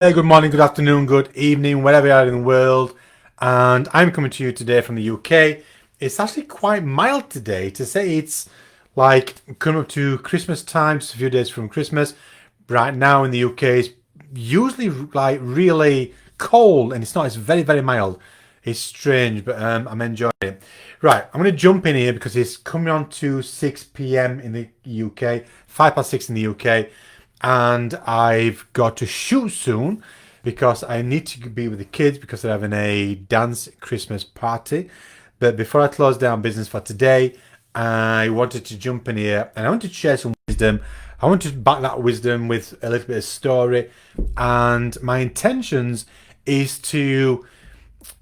Hey, good morning, good afternoon, good evening, wherever you are in the world. And I'm coming to you today from the UK. It's actually quite mild today. To say it's like coming up to Christmas time, just a few days from Christmas. Right now in the UK, it's usually like really cold and it's not. It's very, very mild. It's strange, but I'm enjoying it. Right, I'm going to jump in here because it's coming on to 6 p.m. in the UK, 5 past 6 in the UK, and I've got to shoot soon because I need to be with the kids because they're having a dance Christmas party. But before I close down business for today, I wanted to jump in here and I want to share some wisdom. I want to back that wisdom with a little bit of story, and my intentions is to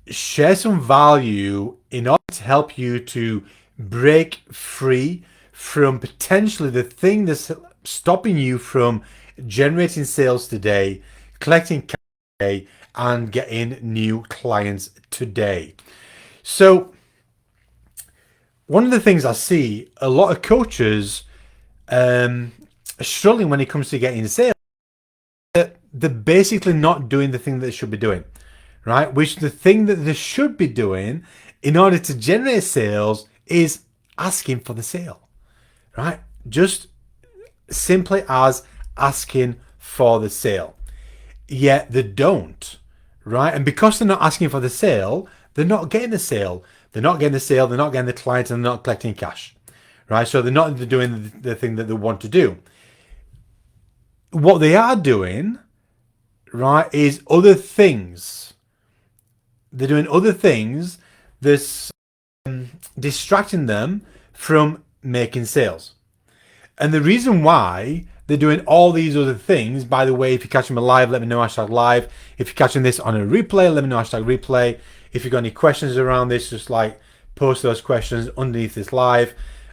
share some value in order to help you to break free from potentially the thing that's stopping you from generating sales today, collecting cash today, and getting new clients today. So, one of the things I see a lot of coaches struggling when it comes to getting sales, they're basically not doing the thing that they should be doing, right? Which the thing that they should be doing in order to generate sales is asking for the sale, right? Just simply as asking for the sale. Yet they don't, right? And because they're not asking for the sale, they're not getting the sale. They're not getting the sale, they're not getting the client, and they're not collecting cash, right? So they're not doing the thing that they want to do. What they are doing, right, is other things. They're doing other things that's distracting them from making sales. And the reason why they're doing all these other things, by the way, if you're catching me live, let me know, hashtag live. If you're catching this on a replay, let me know, hashtag replay. If you've got any questions around this, just like post those questions underneath this live.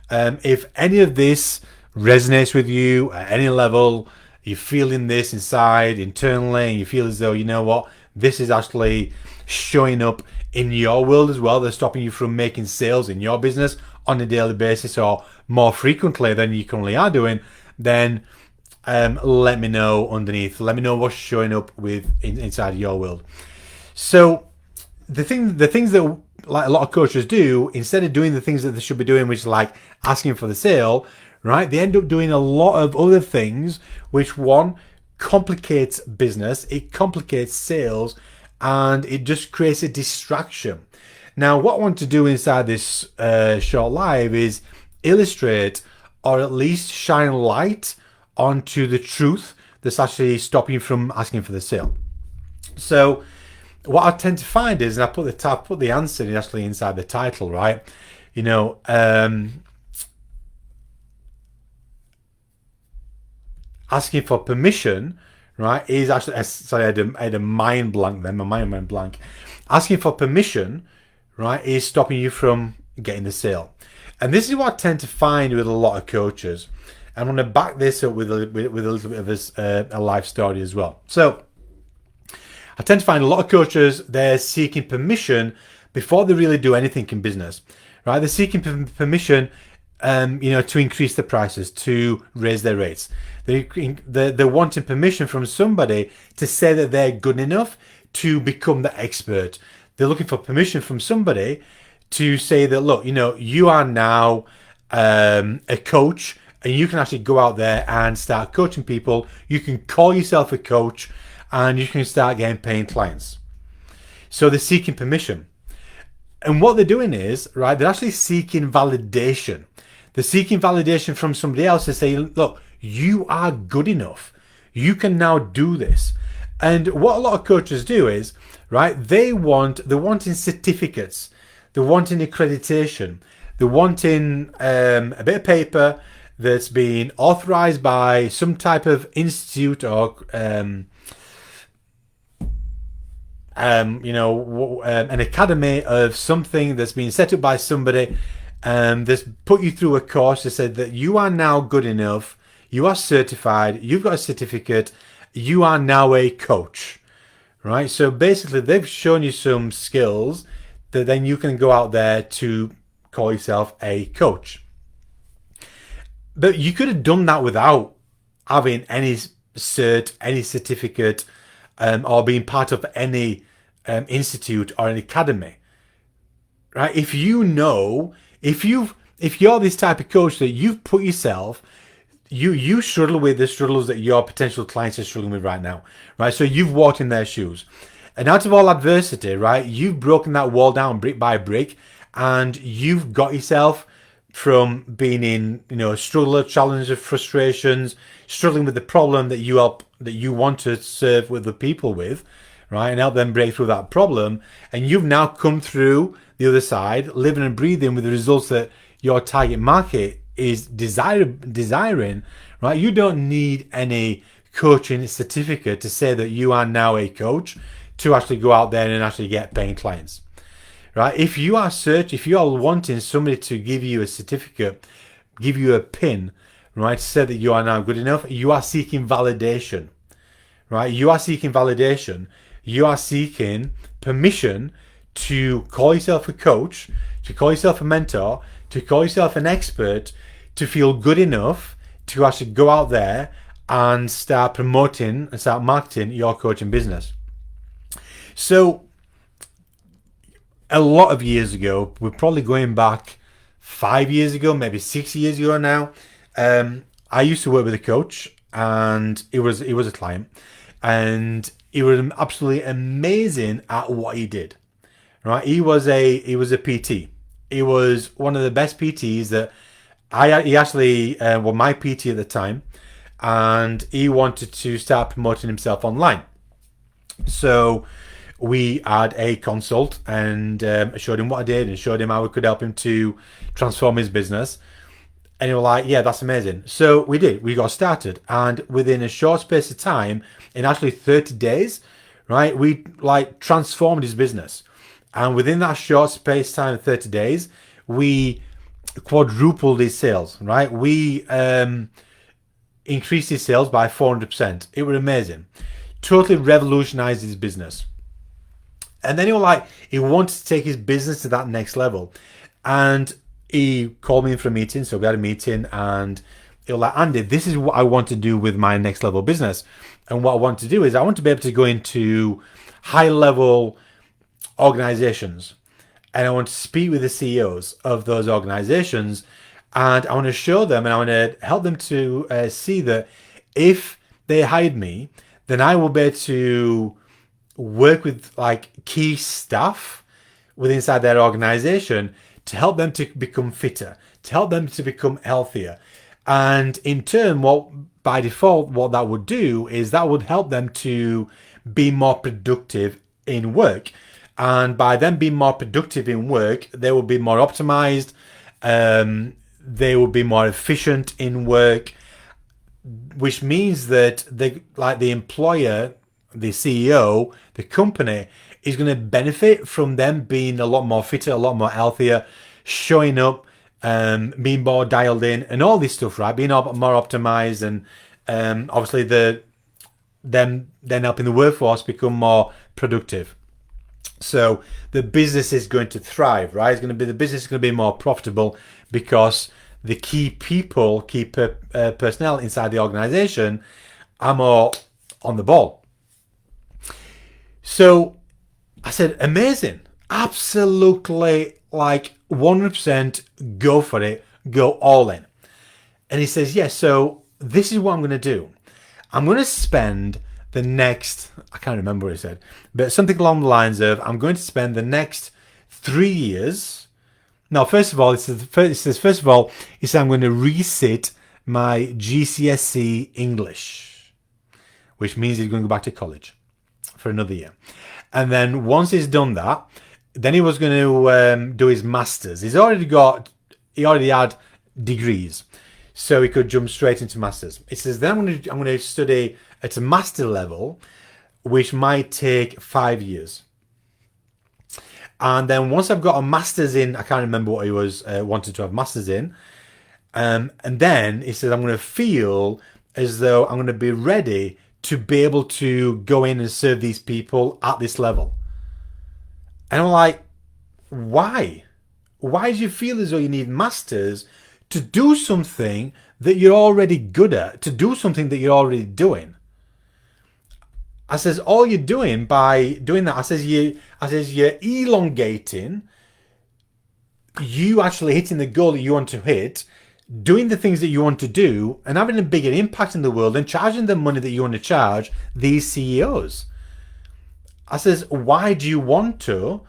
If any of this resonates with you at any level, you're feeling this inside, internally, and you feel as though, you know what, this is actually showing up in your world as well. They're stopping you from making sales in your business on a daily basis or more frequently than you currently are doing, then let me know underneath. Let me know what's showing up inside your world. So the things that like a lot of coaches do, instead of doing the things that they should be doing, which is like asking for the sale, right? They end up doing a lot of other things, which one complicates business, it complicates sales, and it just creates a distraction. Now, what I want to do inside this short live is illustrate or at least shine light onto the truth that's actually stopping you from asking for the sale. So, what I tend to find is, and I put the answer actually inside the title, right? You know, asking for permission, right, is actually sorry, I had a mind blank then. My mind went blank. Asking for permission, right, is stopping you from getting the sale. And this is what I tend to find with a lot of coaches. I'm going to back this up with a little bit of a life story as well. So I tend to find a lot of coaches, they're seeking permission before they really do anything in business, right? They're seeking permission, to increase the prices, to raise their rates. They're wanting permission from somebody to say that they're good enough to become the expert. They're looking for permission from somebody to say that, look, you are now a coach and you can actually go out there and start coaching people. You can call yourself a coach and you can start getting paying clients. So they're seeking permission. And what they're doing is, right, they're actually seeking validation. They're seeking validation from somebody else to say, look, you are good enough. You can now do this. And what a lot of coaches do is, right, they're wanting certificates. They're wanting accreditation. They're wanting a bit of paper that's been authorized by some type of institute or an academy of something that's been set up by somebody that's put you through a course that said that you are now good enough, you are certified, you've got a certificate, you are now a coach, right? So basically they've shown you some skills that then you can go out there to call yourself a coach. But you could have done that without having any cert, any certificate, or being part of any institute or an academy, right? If you know, if you're this type of coach that you've put yourself, you struggle with the struggles that your potential clients are struggling with right now, right? So you've walked in their shoes, and out of all adversity, right, you've broken that wall down brick by brick, and you've got yourself from being in, struggle, challenges, frustrations, struggling with the problem that you want to serve with the people with, right, and help them break through that problem. And you've now come through the other side, living and breathing with the results that your target market is desiring, right? You don't need any coaching certificate to say that you are now a coach to actually go out there and actually get paying clients, right? If you are wanting somebody to give you a certificate, give you a pin, right, to say that you are now good enough, you are seeking validation, right? You are seeking validation. You are seeking permission to call yourself a coach, to call yourself a mentor, to call yourself an expert, to feel good enough to actually go out there and start promoting and start marketing your coaching business. So a lot of years ago, we're probably going back 5 years ago, maybe 6 years ago now, I used to work with a coach, and it was a client, and he was absolutely amazing at what he did. Right, he was a PT. He was one of the best PTs that he actually was my PT at the time, and he wanted to start promoting himself online. So we had a consult, and I showed him what I did and showed him how we could help him to transform his business. And he was like, yeah, that's amazing. So we did. We got started. And within a short space of time, in actually 30 days, right, we transformed his business. And within that short space of time of 30 days, we quadrupled his sales, right? We increased his sales by 400%. It was amazing. Totally revolutionized his business. And then he wanted to take his business to that next level. And he called me in for a meeting. So we had a meeting, and he was like, Andy, this is what I want to do with my next level business. And what I want to do is I want to be able to go into high level organizations, and I want to speak with the CEOs of those organizations, and I want to show them, and I want to help them to see that if they hired me, then I will be able to work with key staff within inside their organization to help them to become fitter, to help them to become healthier. And in turn, by default, what that would do is that would help them to be more productive in work. And by them being more productive in work, they will be more optimized. They will be more efficient in work, which means that the employer, the CEO, the company is going to benefit from them being a lot more fitter, a lot more healthier, showing up, being more dialed in, and all this stuff, right? Being more optimized, and obviously them then helping the workforce become more productive. So the business is going to thrive, right? The business is going to be more profitable because the key people, personnel inside the organization are more on the ball. So I said, amazing, absolutely, 100% go for it, go all in. And he says, yes, so this is what I'm going to do. I'm going to spend the next, I can't remember what he said, but something along the lines of, I'm going to spend the next 3 years. Now, first of all, he says, I'm going to resit my GCSE English, which means he's going to go back to college for another year. And then once he's done that, then he was going to do his masters. He already had degrees, so he could jump straight into masters. He says, then I'm going to study at a master level, which might take 5 years. And then once I've got a master's in, I can't remember what he was wanted to have masters in. And then he says, I'm going to feel as though I'm going to be ready to be able to go in and serve these people at this level. And I'm like, why? Why do you feel as though you need masters to do something that you're already good at, to do something that you're already doing? I says, all you're doing by doing that, I says you're elongating you actually hitting the goal that you want to hit, doing the things that you want to do, and having a bigger impact in the world and charging the money that you want to charge these CEOs. I says, why do you want to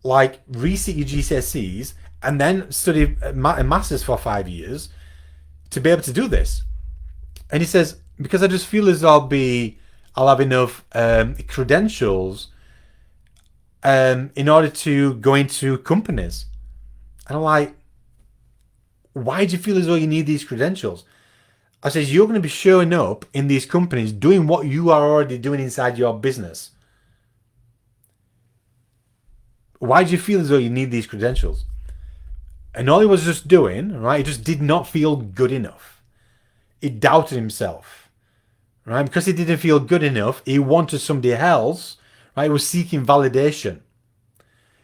like resit your GCSEs and then study a master's for 5 years to be able to do this? And he says, because I just feel as though I'll have enough credentials in order to go into companies. And I'm like, why do you feel as though you need these credentials? I says, you're going to be showing up in these companies doing what you are already doing inside your business. Why do you feel as though you need these credentials? And all he was just doing, right, he just did not feel good enough. He doubted himself, right? Because he didn't feel good enough, he wanted somebody else, right? He was seeking validation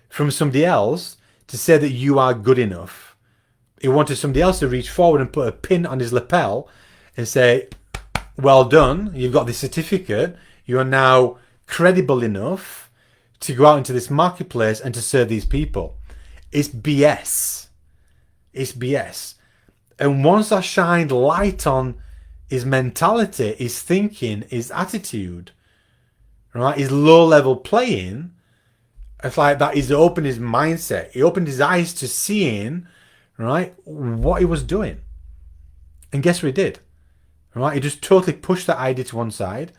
from somebody else to say that you are good enough. He wanted somebody else to reach forward and put a pin on his lapel and say, well done, you've got this certificate, you are now credible enough to go out into this marketplace and to serve these people. It's BS. It's BS. And once I shined light on his mentality, his thinking, his attitude, right, his low-level playing, it's like that he's opened his mindset. He opened his eyes to seeing, right, what he was doing. And guess what he did? Right? He just totally pushed that idea to one side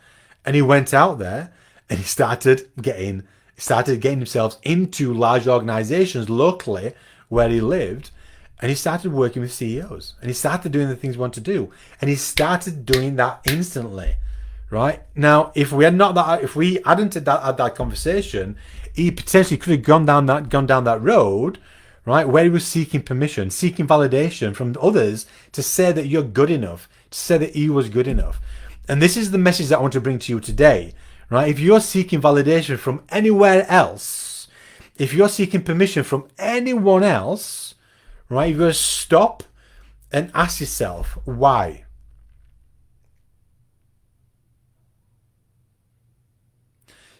and he went out there and he started getting himself into large organizations locally where he lived, and he started working with CEOs and he started doing the things he wanted to do, and he started doing that instantly. Right now, if we hadn't had that conversation, he potentially could have gone down that road, right, where he was seeking permission, seeking validation from others to say that you're good enough, to say that he was good enough. And this is the message that I want to bring to you today, right? If you're seeking validation from anywhere else, if you're seeking permission from anyone else, right, you've got to stop and ask yourself why.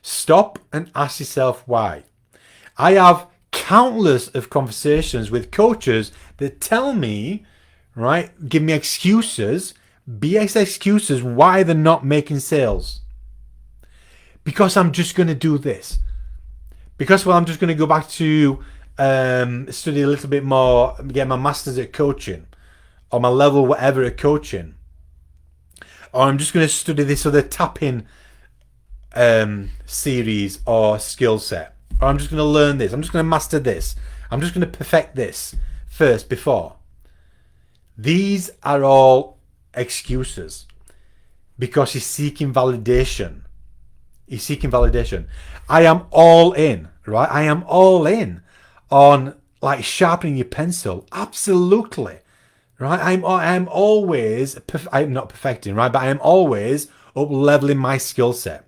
Stop and ask yourself why. I have countless of conversations with coaches that tell me, right, give me excuses, BS excuses why they're not making sales. Because I'm just going to do this. Because, well, I'm just going to go back to study a little bit more, get my master's at coaching, or my level whatever at coaching. Or I'm just going to study this other tapping series or skill set, or I'm just going to learn this, I'm just going to master this, I'm just going to perfect this first before. These are all excuses because he's seeking validation. He's seeking validation. I am all in, right? I am all in on like sharpening your pencil. Absolutely, right? I'm always I'm not perfecting, right? But I am always up leveling my skill set.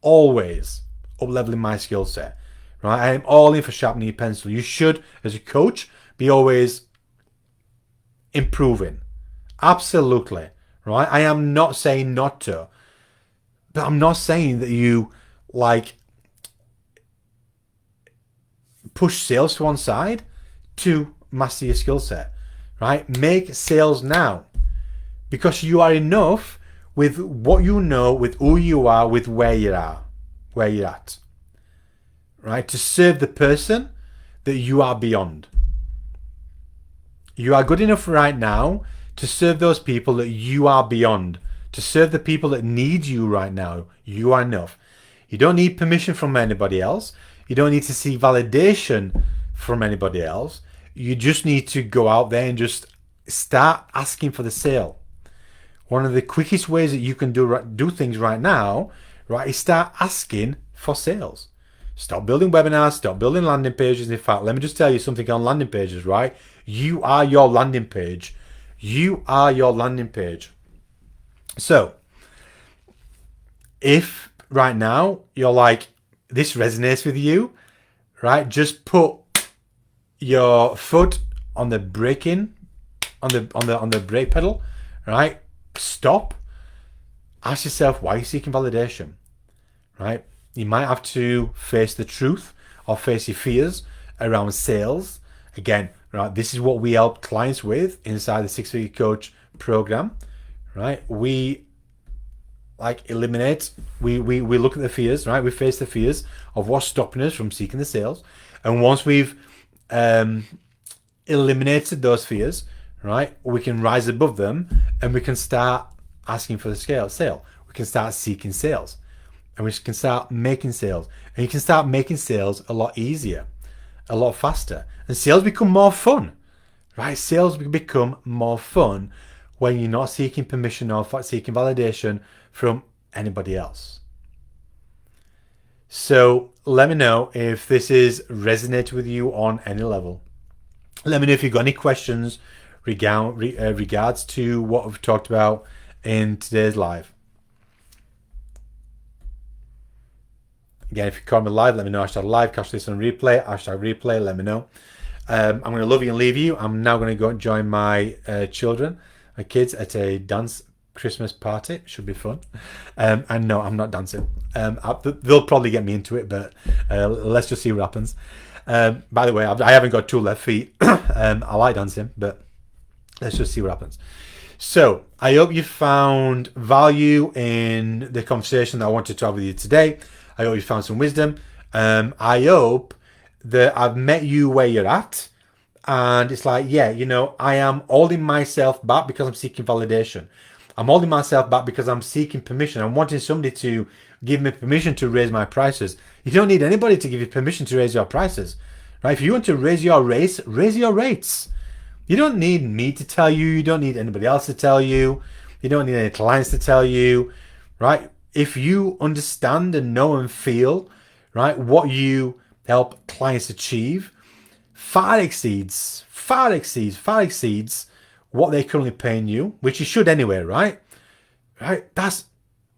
Always up leveling my skill set, right? I am all in for sharpening your pencil. You should, as a coach, be always improving. Absolutely, right? I am not saying not to, but I'm not saying that you like push sales to one side to master your skill set, right? Make sales now because you are enough with what you know, with who you are, with where you're at, right? To serve the person that you are beyond. You are good enough right now to serve those people that you are beyond, to serve the people that need you right now. You are enough. You don't need permission from anybody else. You don't need to seek validation from anybody else. You just need to go out there and just start asking for the sale. One of the quickest ways that you can do things right now, right, is start asking for sales. Stop building webinars, stop building landing pages. In fact, let me just tell you something on landing pages, right? You are your landing page. You are your landing page. So, if right now you're like, this resonates with you, right, just put your foot on the braking, on the brake pedal, right? Stop. Ask yourself, why are you seeking validation? right? You might have to face the truth or face your fears around sales. Again, right, this is what we help clients with inside the Six Figure Coach program, right? We eliminate, we look at the fears, right? We face the fears of what's stopping us from seeking the sales. And once we've eliminated those fears, right, we can rise above them and we can start asking for the sale. We can start seeking sales and we can start making sales. And you can start making sales a lot easier, a lot faster. And sales become more fun, right? Sales become more fun when you're not seeking permission or seeking validation from anybody else. So let me know if this is resonated with you on any level. Let me know if you've got any questions regards to what we've talked about in today's live. Again, if you call me live, let me know. #live, catch this on replay, #replay, let me know. I'm going to love you and leave you. I'm now going to go and join my children, my kids, at a dance Christmas party. It should be fun. And no, I'm not dancing. They'll probably get me into it, but let's just see what happens. By the way, I haven't got 2 left feet. I like dancing, but let's just see what happens. So I hope you found value in the conversation that I wanted to have with you today. I hope you found some wisdom. I hope that I've met you where you're at. And it's like, yeah, I am holding myself back because I'm seeking validation. I'm holding myself back because I'm seeking permission. I'm wanting somebody to give me permission to raise my prices. You don't need anybody to give you permission to raise your prices, right? If you want to raise your rates, raise your rates. You don't need me to tell you. You don't need anybody else to tell you. You don't need any clients to tell you, right? If you understand and know and feel, right, what you help clients achieve, far exceeds what they're currently paying you, which you should anyway, right? Right? That's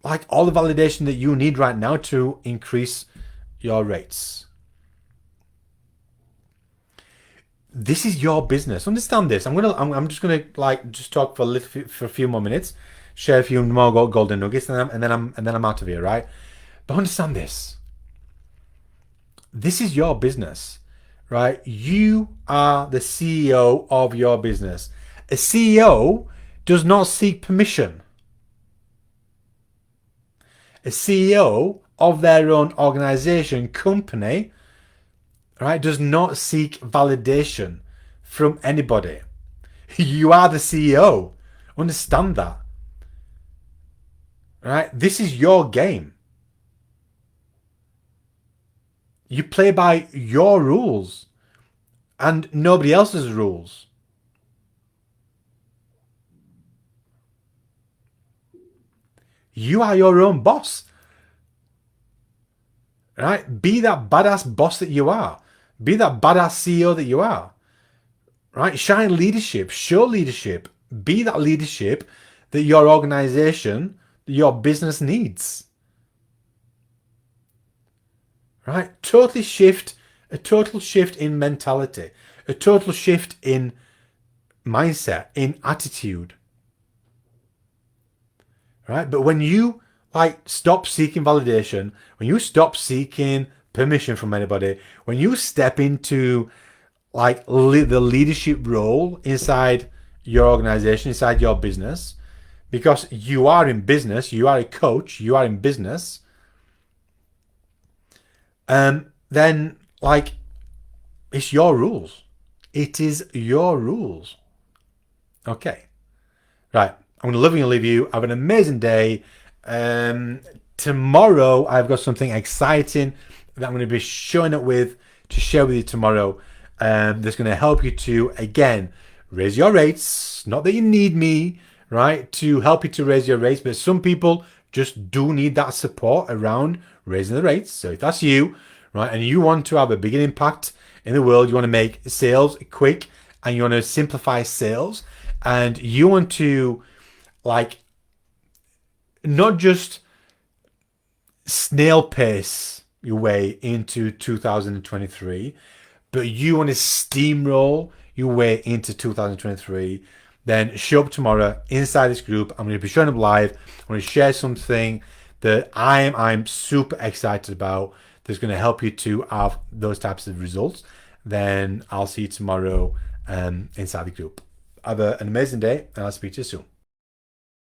like all the validation that you need right now to increase your rates. This is your business. Understand this. I'm just gonna just talk for a few more minutes, share a few more golden nuggets, and then I'm out of here, right? But understand this. This is your business, right? You are the CEO of your business. A CEO does not seek permission. A CEO of their own organization, company, right, does not seek validation from anybody. You are the CEO. Understand that. Right? This is your game. You play by your rules and nobody else's rules. You are your own boss. Right? Be that badass boss that you are. Be that badass CEO that you are. Right? Shine leadership. Show leadership. Be that leadership that your organization, your business needs. Right? A total shift in mentality. A total shift in mindset, in attitude. Right? But when you stop seeking validation, when you stop seeking permission from anybody, when you step into the leadership role inside your organization, inside your business, because you are in business, you are a coach, you are in business, then it's your rules. It is your rules. Okay. Right. I'm going to love you and leave you. Have an amazing day. Tomorrow, I've got something exciting that I'm going to be showing up with to share with you tomorrow. That's going to help you to, again, raise your rates. Not that you need me, right, to help you to raise your rates, but some people just do need that support around raising the rates. So if that's you, right, and you want to have a bigger impact in the world, you want to make sales quick, and you want to simplify sales, and you want to not just snail pace your way into 2023, but you want to steamroll your way into 2023, then show up tomorrow inside this group. I'm going to be showing up live. I'm going to share something that I'm super excited about, that's going to help you to have those types of results, then I'll see you tomorrow inside the group. Have an amazing day, and I'll speak to you soon.